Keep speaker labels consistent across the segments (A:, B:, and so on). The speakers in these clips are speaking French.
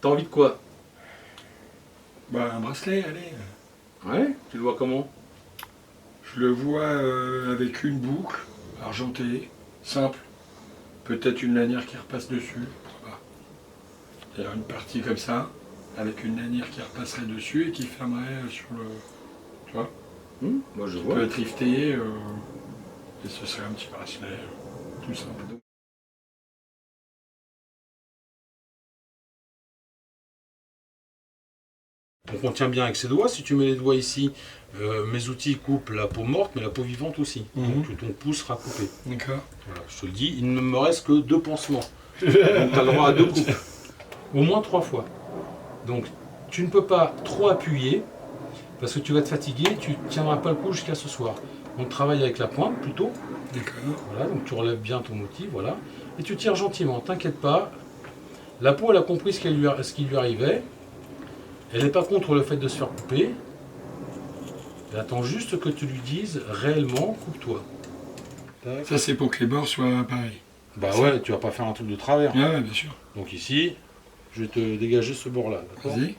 A: T'as envie de quoi?
B: Bah, un bracelet, allez.
A: Ouais. Tu le vois comment?
B: Je le vois avec une boucle argentée, simple. Peut-être une lanière qui repasse dessus. C'est-à-dire une partie comme ça, avec une lanière qui repasserait dessus et qui fermerait sur le. Tu vois?
A: Moi je
B: Ça
A: vois.
B: peut être rifté et ce serait un petit bracelet, tout simple.
A: Donc on tient bien avec ses doigts. Si tu mets les doigts ici, mes outils coupent la peau morte, mais la peau vivante aussi. Donc ton pouce sera coupé.
B: D'accord.
A: Voilà, je te le dis, il ne me reste que 2 pansements. Donc tu as le droit à 2 coupes. Au moins 3 fois. Donc tu ne peux pas trop appuyer, parce que tu vas te fatiguer, tu ne tiendras pas le coup jusqu'à ce soir. Donc travaille avec la pointe plutôt.
B: D'accord.
A: Voilà, donc tu relèves bien ton outil, voilà. Et tu tires gentiment, t'inquiète pas. La peau, elle a compris ce qui lui arrivait. Elle n'est pas contre le fait de se faire couper. Elle attend juste que tu lui dises réellement, coupe-toi.
B: Ça, c'est pour que les bords soient pareils.
A: Bah ouais, tu vas pas faire un truc de travers.
B: Ah ouais, bien sûr.
A: Donc ici, je vais te dégager ce bord-là, d'accord?
B: Vas-y.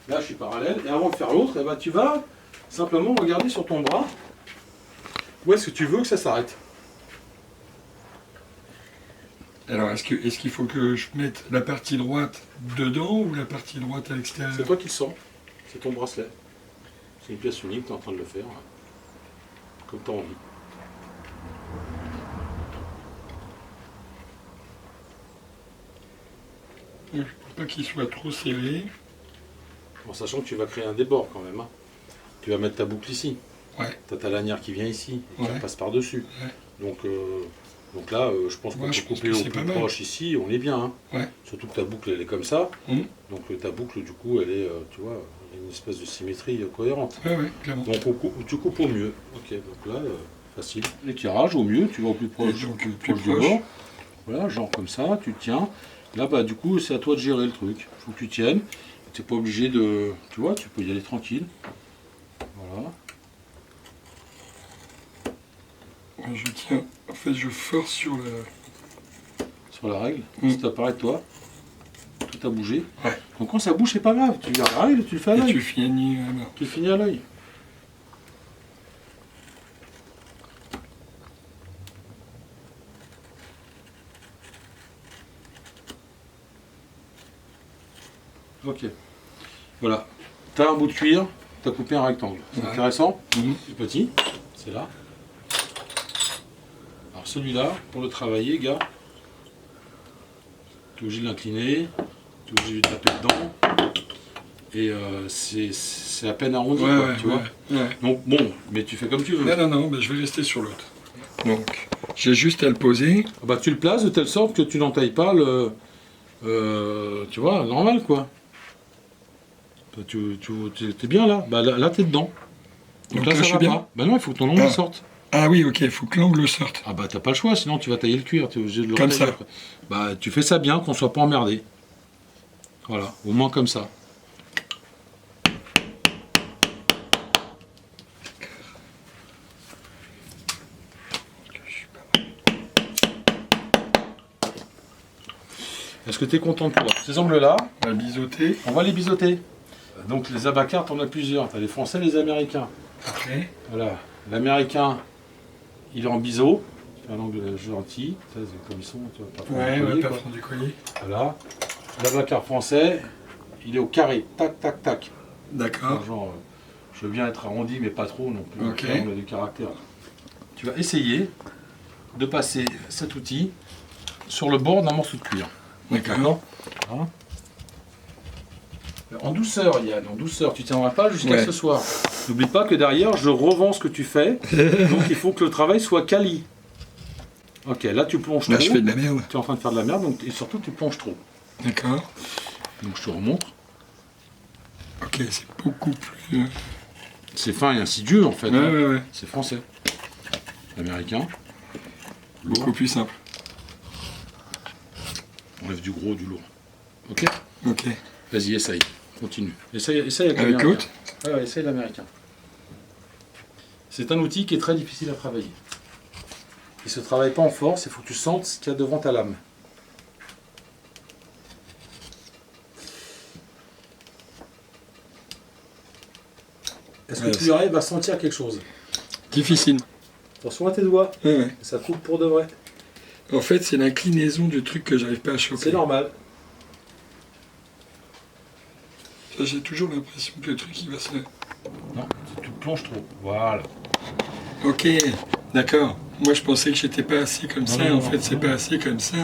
A: Là, je suis parallèle. Et avant de faire l'autre, eh ben, tu vas simplement regarder sur ton bras où est-ce que tu veux que ça s'arrête.
B: Alors, est-ce qu'il faut que je mette la partie droite dedans ou la partie droite à l'extérieur?
A: C'est toi qui le sens. C'est ton bracelet. C'est une pièce unique, tu es en train de le faire. Comme tu as envie.
B: Il ne faut pas qu'il soit trop serré.
A: En sachant que tu vas créer un débord quand même. Hein. Tu vas mettre ta boucle ici.
B: Ouais.
A: Tu as ta lanière qui vient ici et qui
B: Ouais.
A: passe par-dessus.
B: Ouais.
A: Donc là, je pense qu'on peut couper au plus proche ici, on est bien. Hein.
B: Ouais.
A: Surtout que ta boucle, elle est comme ça. Donc ta boucle, du coup, elle est, tu vois, il y a une espèce de symétrie cohérente.
B: Ouais, ouais, clairement.
A: Donc tu coupes au mieux. Ok, donc là, facile. L'étirage, au mieux, tu vas au plus proche, du bord. Voilà, genre comme ça, tu tiens. Là, bah, du coup, c'est à toi de gérer le truc. Il faut que tu tiennes. Tu n'es pas obligé de... Tu vois, tu peux y aller tranquille. Voilà.
B: Je tiens, en fait, je force sur le...
A: Sur la règle. Si tu apparaît toi, tout a bougé.
B: Ouais.
A: Donc quand ça bouge, c'est pas grave. Tu gardes la règle et tu le fais à
B: Et
A: l'œil.
B: tu finis à la main.
A: Tu le finis à l'œil. Ok. Voilà. Tu as un bout de cuir, tu as coupé un rectangle. C'est intéressant. C'est petit. C'est là. Alors celui-là, pour le travailler, gars, tu es obligé de l'incliner, tu es obligé de taper dedans. Et c'est à peine arrondi, quoi, tu vois.
B: Ouais.
A: Donc bon, mais tu fais comme tu veux.
B: Non, mais je vais rester sur l'autre. Donc, j'ai juste à le poser.
A: Ah bah, tu le places de telle sorte que tu n'entailles pas le... tu vois, normal, quoi. T'es bien là. Bah là t'es dedans. Donc là,
B: là,
A: ça
B: je
A: va
B: suis bien.
A: pas. Bah non, il faut que ton ongle sorte.
B: Ah oui, ok, il faut que l'angle sorte.
A: Ah bah t'as pas le choix, sinon tu vas tailler le cuir, tu es obligé de le
B: Comme
A: retailler
B: ça.
A: après. Bah tu fais ça bien, qu'on soit pas emmerdé. Voilà, au moins comme ça. Est-ce que tu es content de toi? Ces angles-là,
B: On va biseauter.
A: on va les biseauter. Donc les abacards, t'en as plusieurs. T'as les Français et les Américains.
B: Ok.
A: Voilà. L'Américain, il est en biseau. Un angle gentil. Ça, c'est comme ils sont. Tu vois, pas prendre du collier,
B: Pas
A: quoi.
B: prendre du collier.
A: Voilà. L'abacard français, il est au carré. Tac, tac, tac.
B: D'accord.
A: Genre, je veux bien être arrondi, mais pas trop non plus.
B: Ok.
A: On a du caractère. Tu vas essayer de passer cet outil sur le bord d'un morceau de cuir.
B: D'accord.
A: Voilà. En douceur, Yann, en douceur. Tu ne tiendras pas jusqu'à ce soir. N'oublie pas que derrière, je revends ce que tu fais. Donc il faut que le travail soit quali. Ok, là tu plonges
B: Là,
A: trop.
B: je fais de la merde.
A: Tu es en train de faire de la merde, donc, et surtout tu plonges trop.
B: D'accord.
A: Donc je te remontre.
B: Ok, c'est beaucoup plus...
A: C'est fin et insidieux en fait. Hein.
B: Ouais.
A: C'est français. Américain.
B: Beaucoup plus simple.
A: On enlève du gros, du lourd. Ok.
B: Ok.
A: Vas-y, essaye. Continue. Essaye avec
B: Avec
A: l'américain.
B: l'autre.
A: Ouais, essaye l'américain. C'est un outil qui est très difficile à travailler. Il ne se travaille pas en force, il faut que tu sentes ce qu'il y a devant ta lame. Est-ce que tu arrives à sentir quelque chose?
B: Difficile.
A: Attention à tes doigts,
B: Ouais.
A: ça coupe pour de vrai.
B: En fait, c'est l'inclinaison du truc que j'arrive pas à choper.
A: C'est normal.
B: J'ai toujours l'impression que le truc il va se...
A: Non, tu te plonges trop. Voilà.
B: Ok, d'accord. Moi je pensais que j'étais pas assez comme ça,
A: non,
B: en fait c'est pas assez comme ça.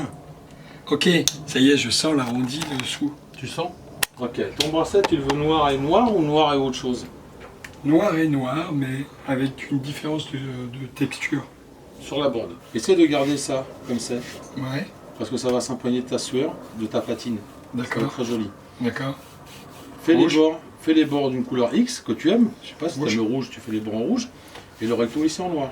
B: Ok, ça y est, je sens l'arrondi dessous.
A: Tu sens? Ok. Ton bracelet, tu le veux noir ou noir et autre chose?
B: Noir et noir, mais avec une différence de texture.
A: Sur la bande. Essaie de garder ça comme c'est,
B: Ouais,
A: parce que ça va s'imprégner de ta sueur, de ta patine. Ça va être
B: d'accord,
A: très joli.
B: d'accord.
A: Fais
B: Rouge.
A: les bords d'une couleur X que tu aimes. Je sais pas si tu
B: Rouge.
A: aimes le rouge, tu fais les bords en rouge. Et le recto ici en noir.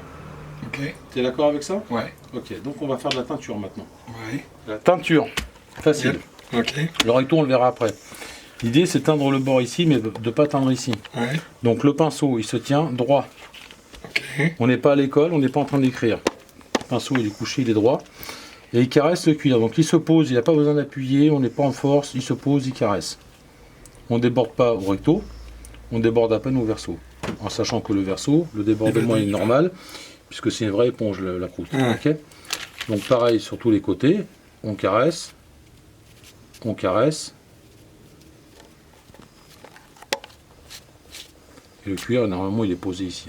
B: Ok,
A: Tu es d'accord avec ça?
B: ouais,
A: Ok, donc on va faire de la teinture maintenant.
B: ouais.
A: La teinture, facile.
B: Yep. Ok,
A: Le recto, on le verra après. L'idée, c'est de teindre le bord ici, mais de ne pas teindre ici.
B: ouais,
A: Donc le pinceau, il se tient droit.
B: ok.
A: On n'est pas à l'école, on n'est pas en train d'écrire. Le pinceau, il est couché, il est droit. Et il caresse le cuir. Donc il se pose, il n'a pas besoin d'appuyer, on n'est pas en force, il se pose, il caresse. On ne déborde pas au recto, on déborde à peine au verso. En sachant que le verso, le débordement est normal, puisque c'est une vraie éponge, la croûte.
B: Ouais.
A: Ok. Donc pareil sur tous les côtés, on caresse, on caresse. Et le cuir, normalement, il est posé ici.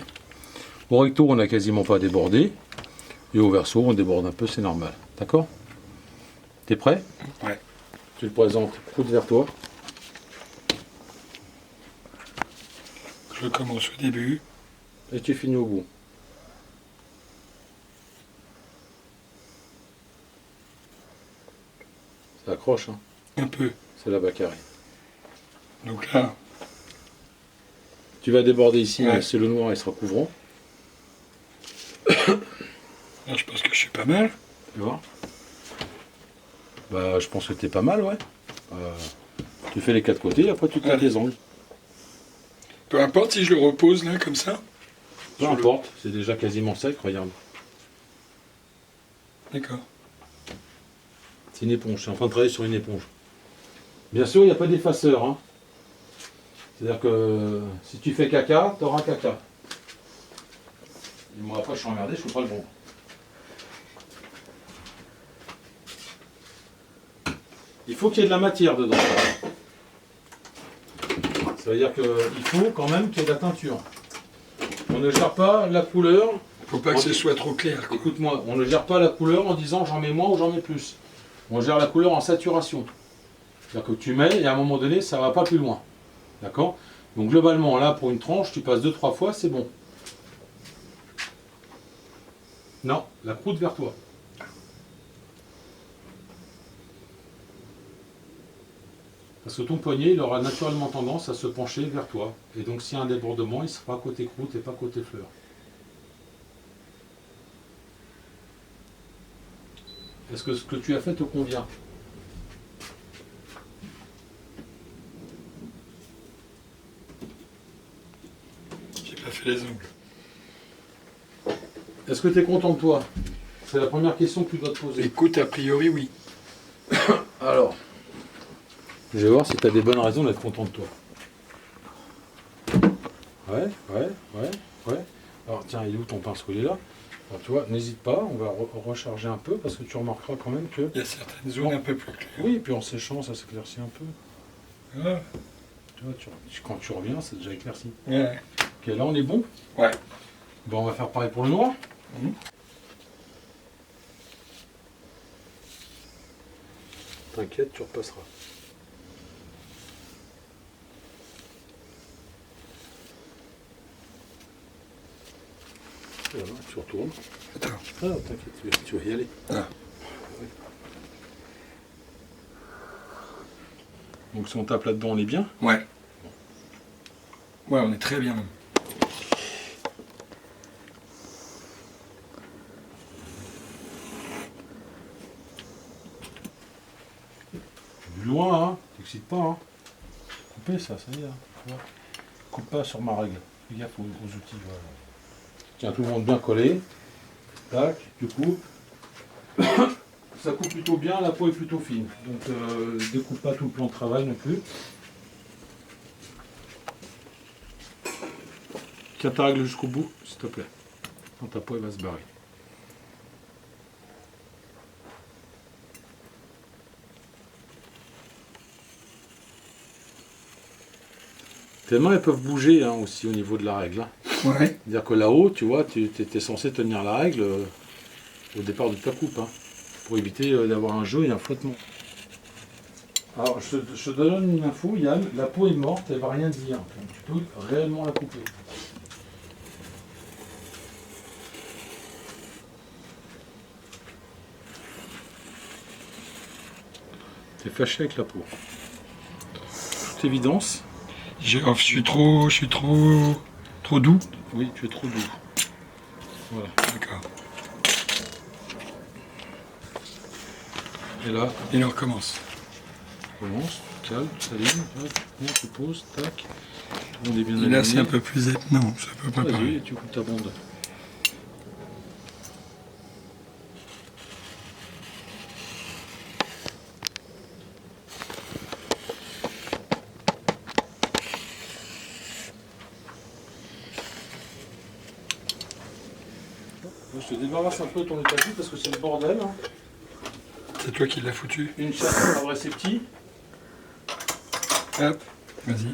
A: Au recto, on n'a quasiment pas débordé. Et au verso, on déborde un peu, c'est normal. D'accord? T'es prêt?
B: Ouais.
A: Tu le présentes, croûte vers toi.
B: Je commence au début.
A: Et tu finis au bout. Ça accroche, hein?
B: Un peu.
A: C'est la Baccarie.
B: Donc là,
A: Tu vas déborder ici,
B: Ouais.
A: mais c'est le noir, il sera couvrant.
B: là je pense que je suis pas mal.
A: Tu vois? Bah, je pense que t'es pas mal, ouais. Tu fais les quatre côtés, après tu claques
B: Ouais.
A: les angles.
B: Peu importe si je le repose là, comme ça.
A: Peu importe, c'est déjà quasiment sec, regarde.
B: D'accord.
A: C'est une éponge, je suis en train de travailler sur une éponge. Bien sûr, il n'y a pas d'effaceur. Hein. C'est-à-dire que si tu fais caca, tu auras caca. Et moi après je suis emmerdé, je ne fais pas le bon. Il faut qu'il y ait de la matière dedans. Ça veut dire qu'il faut quand même qu'il y ait de la teinture. On ne gère pas la couleur.
B: Faut pas que ce soit trop clair, quoi.
A: Écoute-moi, on ne gère pas la couleur en disant j'en mets moins ou j'en mets plus. On gère la couleur en saturation. C'est-à-dire que tu mets et à un moment donné, ça ne va pas plus loin. D'accord? Donc globalement, là, pour une tranche, tu passes 2-3 fois, c'est bon. Non, la croûte vers toi. Parce que ton poignet, il aura naturellement tendance à se pencher vers toi. Et donc s'il y a un débordement, il sera côté croûte et pas côté fleur. Est-ce que ce que tu as fait te convient?
B: J'ai pas fait les ongles.
A: Est-ce que tu es content de toi? C'est la première question que tu dois te poser.
B: Écoute, a priori, oui.
A: Alors, je vais voir si tu as des bonnes raisons d'être content de toi. Ouais. Alors tiens, il est où ton pinceau? Il est là. Alors tu vois, n'hésite pas, on va recharger un peu parce que tu remarqueras quand même que...
B: Il y a certaines zones un peu plus claires.
A: Oui, et puis en séchant, ça s'éclaircit un peu.
B: Ah,
A: Tu vois, quand tu reviens, c'est déjà éclairci.
B: ouais.
A: Ok, là on est bon.
B: Ouais.
A: Bon, on va faire pareil pour le noir.
B: Mhm.
A: T'inquiète, tu repasseras. Voilà, tu retournes.
B: Attends.
A: Ah, t'inquiète, tu vas y aller.
B: Ah.
A: Donc si on tape là-dedans, on est bien.
B: Ouais. Ouais, on est très bien même.
A: Du loin, hein. T'excites pas, hein. Coupez ça, ça y est. Hein. Tu vois. Coupe pas sur ma règle. Fais gaffe aux outils, voilà. Tiens, tout le monde bien collé. Tac, tu coupes. Ça coupe plutôt bien, la peau est plutôt fine. Donc découpe pas tout le plan de travail non plus. Tiens ta règle jusqu'au bout, s'il te plaît. Sinon ta peau elle va se barrer. Tes mains elles peuvent bouger hein, aussi au niveau de la règle. Hein.
B: Ouais.
A: C'est-à-dire que là-haut, tu vois, tu étais censé tenir la règle au départ de ta coupe. Hein, pour éviter d'avoir un jeu et un flottement. Alors je te donne une info, Yann, la peau est morte, elle va rien dire. Donc, tu peux réellement la couper. T'es fâché avec la peau. Toute évidence.
B: Je suis trop doux.
A: Oui, tu es trop doux. Voilà.
B: D'accord.
A: Et là,
B: Et là, on recommence.
A: commence, calme, s'aligne, tu poses, tac. Tout le monde est bien
B: Et
A: aligné.
B: là, c'est un peu plus... Non, ça peut pas pareil.
A: Vas-y, tu coupes ta bande. Je te débarrasse un peu de ton établi parce que c'est le bordel. Hein.
B: C'est toi qui l'as foutu.
A: Une chasse pour la vraie septie.
B: Hop, vas-y.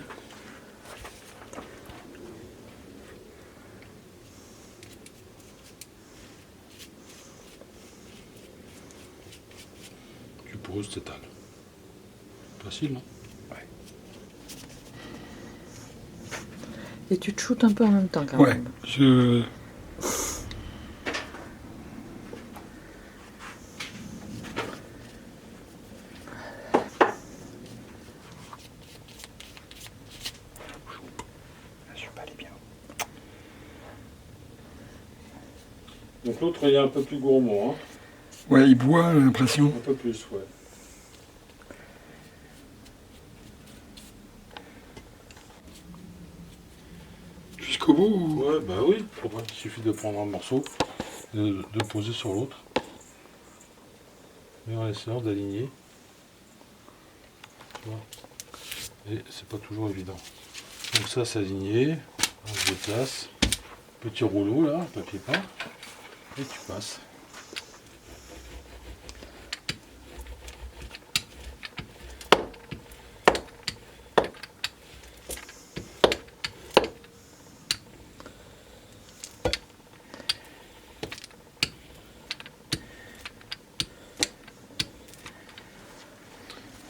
A: Tu poses, t'étales. Facile, non?
B: Ouais.
C: Et tu te shootes un peu en même temps quand
B: Ouais,
C: même.
B: je...
A: Donc l'autre il est un peu plus gourmand. Hein.
B: Ouais, il boit, j'ai l'impression.
A: Un peu plus, ouais.
B: Jusqu'au bout ou...
A: Ouais, bah oui. Il suffit de prendre un morceau, de poser sur l'autre. Et en essayant d'aligner. Tu vois. Et c'est pas toujours évident. Donc ça c'est aligné. On se déplace. Petit rouleau là, papier peint. Et tu passes.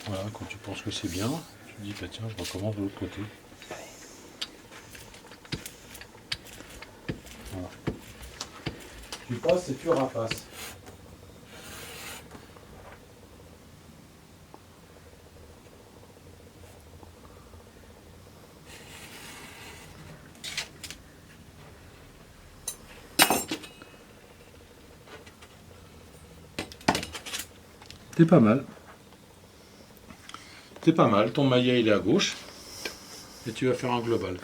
A: Voilà, quand tu penses que c'est bien, tu te dis bah tiens, je recommence de l'autre côté. Voilà. Tu passes et tu rapasses. T'es pas mal. T'es pas mal. Ton maillet il est à gauche. Et tu vas faire un global.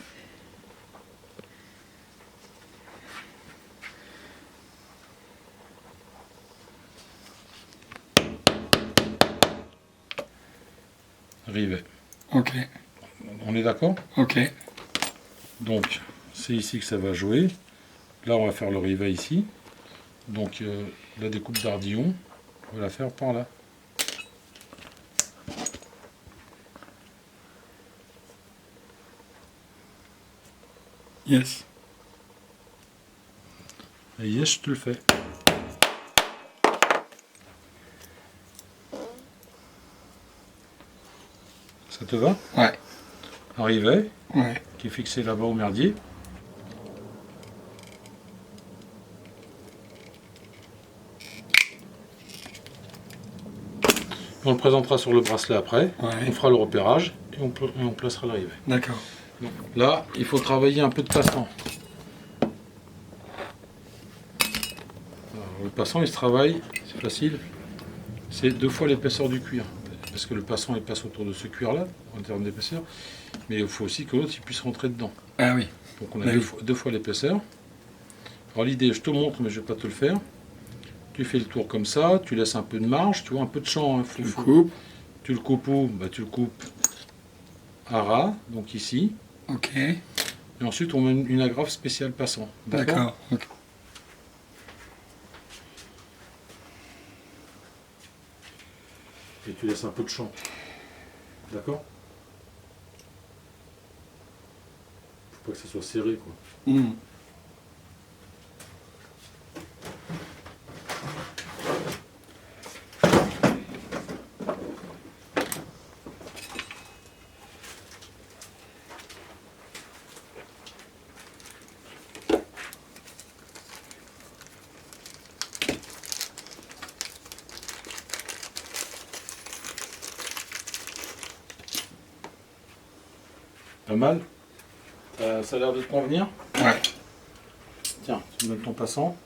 A: Rivet.
B: Ok,
A: On est d'accord?
B: ok.
A: Donc, c'est ici que ça va jouer. Là, on va faire le rivet ici. Donc, la découpe d'ardillon, on va la faire par là.
B: Yes.
A: Et yes, je te le fais. Ça te va?
B: Ouais,
A: Un rivet
B: ouais.
A: qui est fixé là-bas au merdier. On le présentera sur le bracelet après.
B: Ouais.
A: On fera le repérage et on placera le rivet.
B: D'accord.
A: Donc, là, il faut travailler un peu de passant. Alors, le passant, il se travaille, c'est facile. C'est 2 fois l'épaisseur du cuir. Parce que le passant, il passe autour de ce cuir-là, en termes d'épaisseur. Mais il faut aussi que l'autre il puisse rentrer dedans.
B: Ah oui.
A: Donc on a
B: Bah oui.
A: deux fois l'épaisseur. Alors l'idée, je te montre, mais je vais pas te le faire. Tu fais le tour comme ça, tu laisses un peu de marge, tu vois, un peu de champ. Hein,
B: Tu le coupes.
A: Tu le coupes où? Bah, tu le coupes à ras, donc ici.
B: Ok.
A: Et ensuite, on met une agrafe spéciale passant.
B: D'accord. Ok.
A: Et tu laisses un peu de champ. D'accord? Faut pas que ça soit serré, quoi.
B: Hmm.
A: Pas mal? Ça a l'air de te convenir?
B: Ouais.
A: Tiens, tu me donnes ton passant.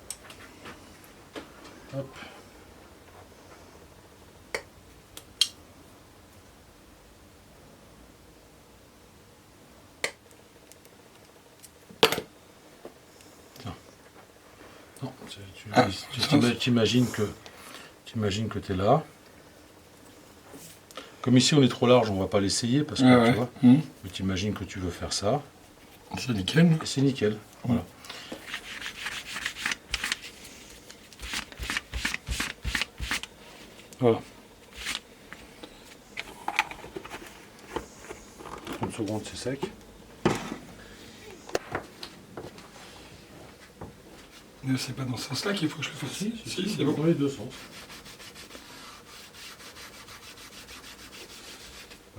A: Hop. Tiens. Non, tu t'imagines que tu es là. Comme ici on est trop large, on va pas l'essayer parce que tu vois. Mais tu imagines que tu veux faire ça.
B: C'est nickel.
A: Et c'est nickel. Voilà. Voilà. 30 secondes, c'est sec.
B: Mais c'est pas dans ce sens-là qu'il faut que je le fasse. Si, c'est bon.
A: Dans les deux sens.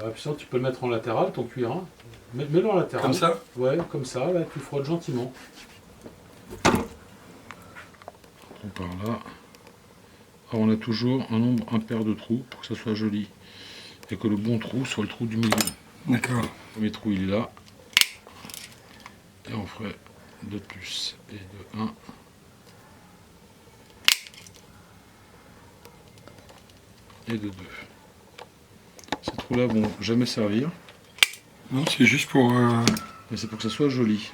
A: Ah, puis ça, tu peux le mettre en latéral, ton cuir. Hein. Mets-le en latéral.
B: Comme ça?
A: Ouais, comme ça, là, tu frottes gentiment. On part là. Alors, on a toujours un nombre impair de trous pour que ça soit joli. Et que le bon trou soit le trou du milieu.
B: D'accord.
A: Le premier trou, il est là. Et on ferait 2 de plus et de 1. Et de 2. Ces trous-là vont jamais servir.
B: Non, c'est juste pour...
A: Mais c'est pour que ça soit joli.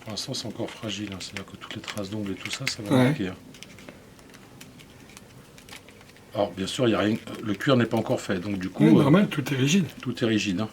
A: Pour l'instant, c'est encore fragile. Hein. C'est-à-dire que toutes les traces d'ongles et tout ça, ça va manquer. Hein. Alors, bien sûr, y a rien... le cuir n'est pas encore fait. Donc, du coup,
B: normal, tout est rigide.
A: Tout est rigide. Hein.